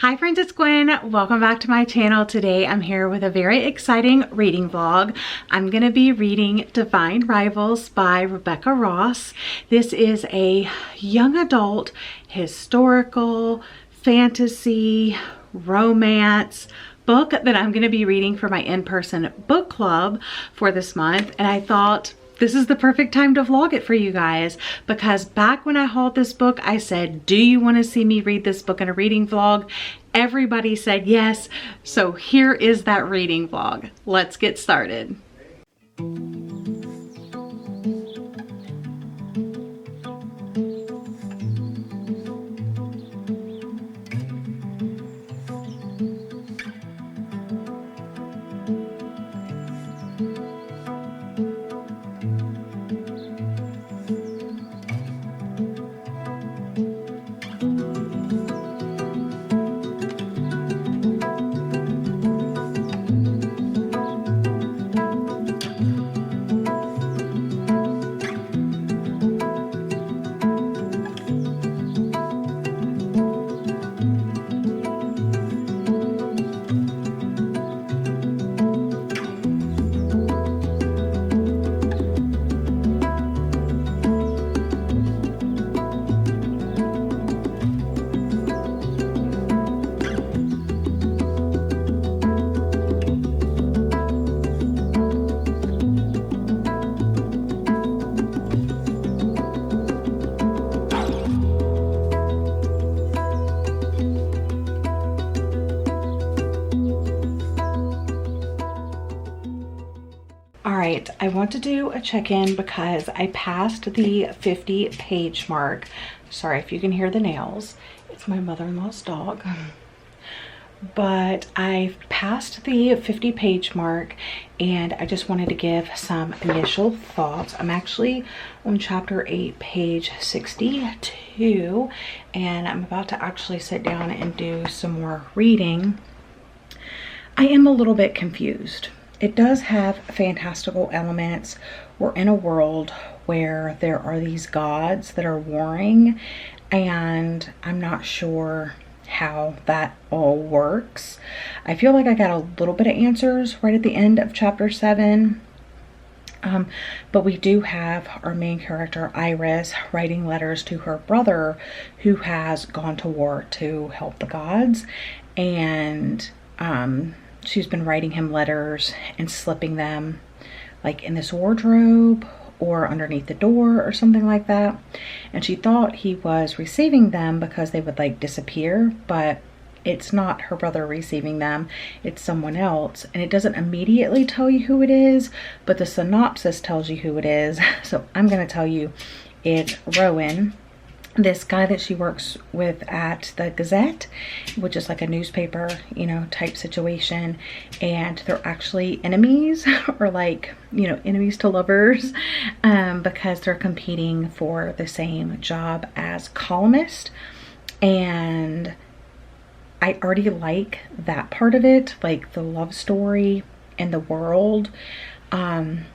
Hi friends, it's Gwen. Welcome back to my channel. Today I'm here with a very exciting reading vlog. I'm going to be reading Divine Rivals by Rebecca Ross. This is a young adult historical fantasy romance book that I'm going to be reading for my in-person book club for this month, and I thought this is the perfect time to vlog it for you guys, because back when I hauled this book, I said, do you want to see me read this book in a reading vlog? Everybody said yes. So here is that reading vlog. Let's get started. I want to do a check-in because I passed the 50-page mark. Sorry if you can hear the nails. It's my mother-in-law's dog. But I've passed the 50-page mark, and I just wanted to give some initial thoughts. I'm actually on chapter 8, page 62, and I'm about to actually sit down and do some more reading. I am a little bit confused. It does have fantastical elements. We're in a world where there are these gods that are warring, and I'm not sure how that all works. I feel like I got a little bit of answers right at the end of chapter 7. But we do have our main character, Iris, writing letters to her brother who has gone to war to help the gods. And she's been writing him letters and slipping them like in this wardrobe or underneath the door or something like that. And she thought he was receiving them because they would like disappear, but it's not her brother receiving them, it's someone else. And it doesn't immediately tell you who it is, but the synopsis tells you who it is. So I'm going to tell you it's Rowan, this guy that she works with at the Gazette, which is like a newspaper, you know, type situation. And they're actually enemies, or like, you know, enemies to lovers, because they're competing for the same job as columnist. And I already like that part of it, like the love story and the world. I'm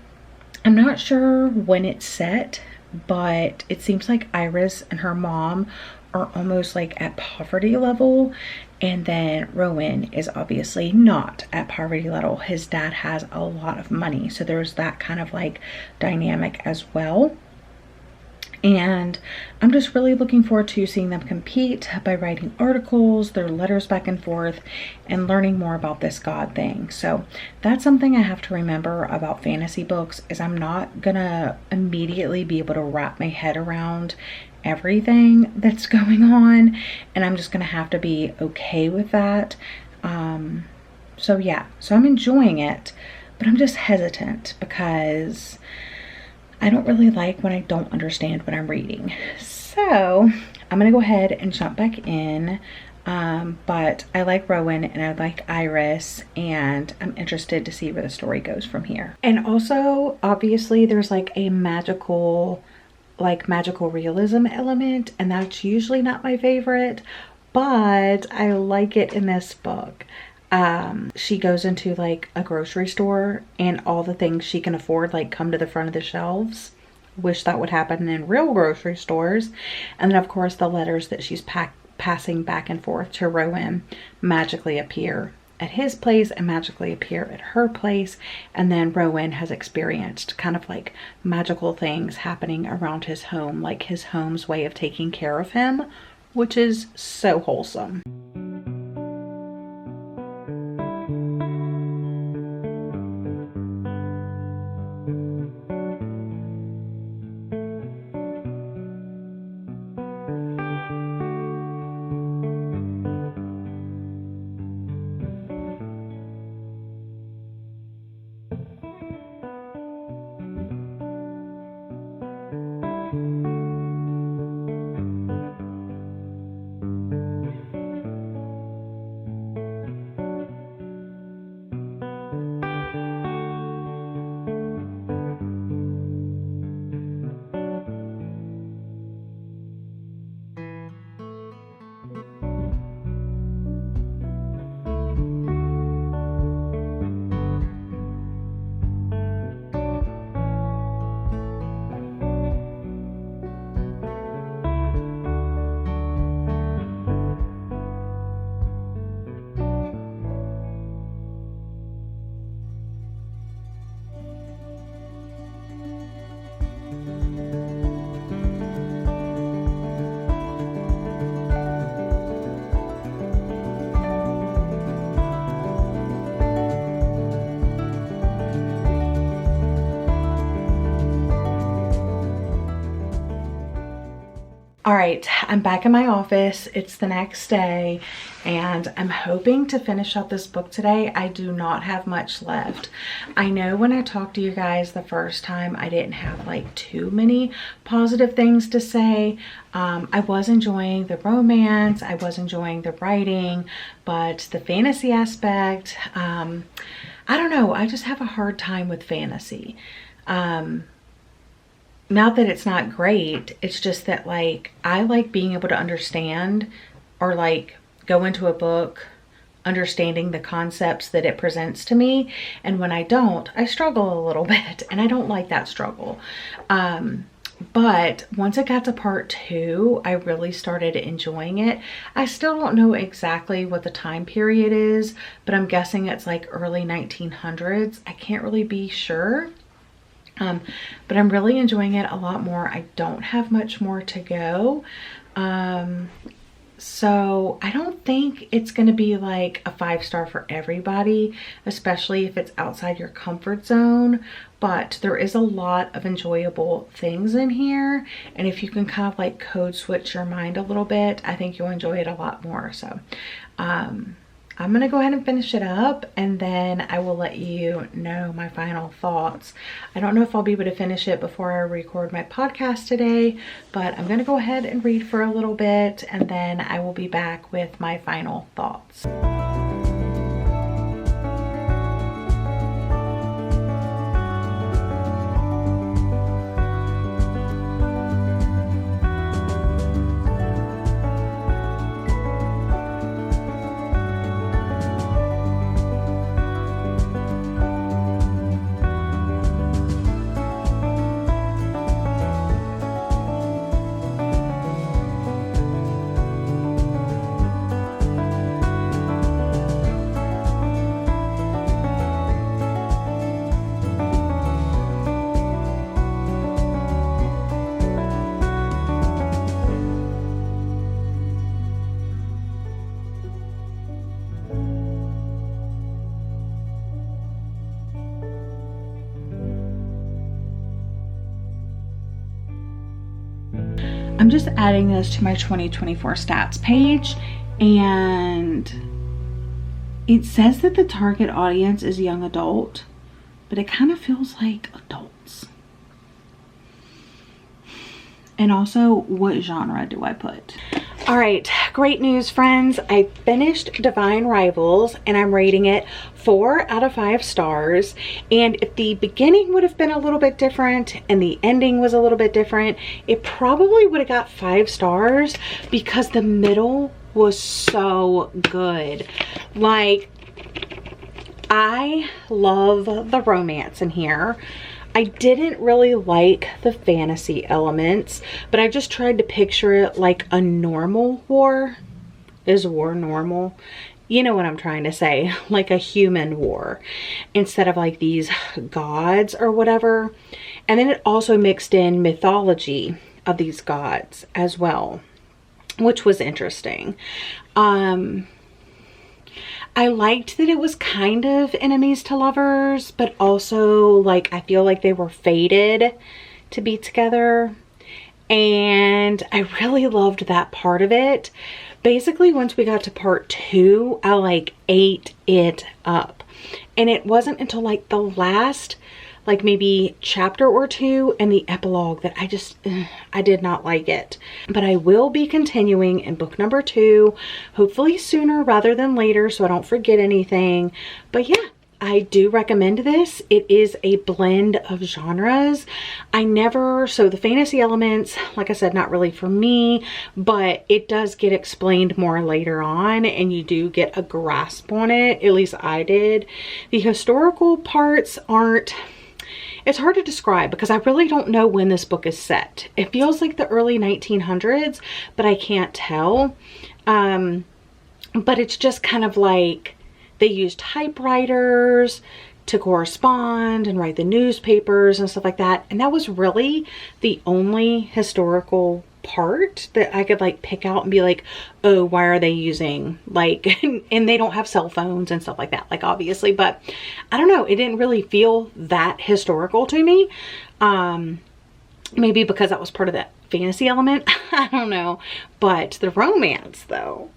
not sure when it's set, but it seems like Iris and her mom are almost like at poverty level, and then Rowan is obviously not at poverty level. His dad has a lot of money, so there's that kind of like dynamic as well. And I'm just really looking forward to seeing them compete by writing articles, their letters back and forth, and learning more about this god thing. So that's something I have to remember about fantasy books, is I'm not gonna immediately be able to wrap my head around everything that's going on, and I'm just gonna have to be okay with that. So yeah, so I'm enjoying it, but I'm just hesitant because I don't really like when I don't understand what I'm reading. So I'm gonna go ahead and jump back in. But I like Rowan and I like Iris, and I'm interested to see where the story goes from here. And also, obviously, there's like a magical realism element, and that's usually not my favorite, but I like it in this book. She goes into like a grocery store, and all the things she can afford like come to the front of the shelves. Wish that would happen in real grocery stores. And then of course the letters that she's passing back and forth to Rowan magically appear at his place and magically appear at her place. And then Rowan has experienced kind of like magical things happening around his home, like his home's way of taking care of him, which is so wholesome. All right, I'm back in my office. It's the next day and I'm hoping to finish up this book today. I do not have much left. I know when I talked to you guys the first time, I didn't have like too many positive things to say. I was enjoying the romance, I was enjoying the writing, but the fantasy aspect, I don't know, I just have a hard time with fantasy. Not that it's not great, it's just that like I like being able to understand or like go into a book understanding the concepts that it presents to me, and when I don't, I struggle a little bit and I don't like that struggle. But once it got to part 2, I really started enjoying it. I still don't know exactly what the time period is, but I'm guessing it's like early 1900s. I can't really be sure. But I'm really enjoying it a lot more. I don't have much more to go. So I don't think it's going to be like a 5-star for everybody, especially if it's outside your comfort zone. But there is a lot of enjoyable things in here. And if you can kind of like code switch your mind a little bit, I think you'll enjoy it a lot more. So, I'm going to go ahead and finish it up and then I will let you know my final thoughts. I don't know if I'll be able to finish it before I record my podcast today, but I'm going to go ahead and read for a little bit and then I will be back with my final thoughts. I'm just adding this to my 2024 stats page, and it says that the target audience is young adult, but it kind of feels like adults. And also, what genre do I put? All right, great news, friends. I finished Divine Rivals and I'm rating it 4 out of 5 stars. And if the beginning would have been a little bit different and the ending was a little bit different, it probably would have got 5 stars because the middle was so good. Like, I love the romance in here. I didn't really like the fantasy elements, but I just tried to picture it like a normal war. Is war normal? You know what I'm trying to say, like a human war instead of like these gods or whatever. And then it also mixed in mythology of these gods as well, which was interesting. I liked that it was kind of enemies to lovers, but also like I feel like they were fated to be together. And I really loved that part of it. Basically, once we got to part 2, I like ate it up. And it wasn't until like the last, like maybe chapter or 2 and the epilogue that I did not like it. But I will be continuing in book number 2, hopefully sooner rather than later so I don't forget anything. But yeah, I do recommend this. It is a blend of genres. So the fantasy elements, like I said, not really for me, but it does get explained more later on and you do get a grasp on it. At least I did. The historical parts it's hard to describe because I really don't know when this book is set. It feels like the early 1900s, but I can't tell. But it's just kind of like they use typewriters to correspond and write the newspapers and stuff like that. And that was really the only historical part that I could like pick out and be like, oh, why are they using like, and they don't have cell phones and stuff like that, like obviously, but I don't know, it didn't really feel that historical to me. Maybe because that was part of that fantasy element. I don't know, but the romance though,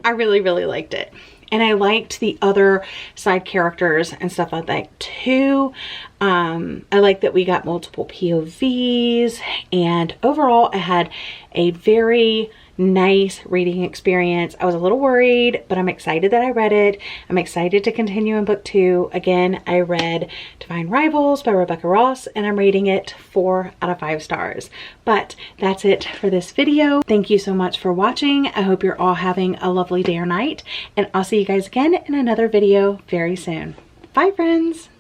I really, really liked it. And I liked the other side characters and stuff like that too. I like that we got multiple POVs, and overall I had a very nice reading experience. I was a little worried, but I'm excited that I read it. I'm excited to continue in book 2. Again, I read Divine Rivals by Rebecca Ross, and I'm rating it 4 out of 5 stars. But that's it for this video. Thank you so much for watching. I hope you're all having a lovely day or night, and I'll see you guys again in another video very soon. Bye, friends.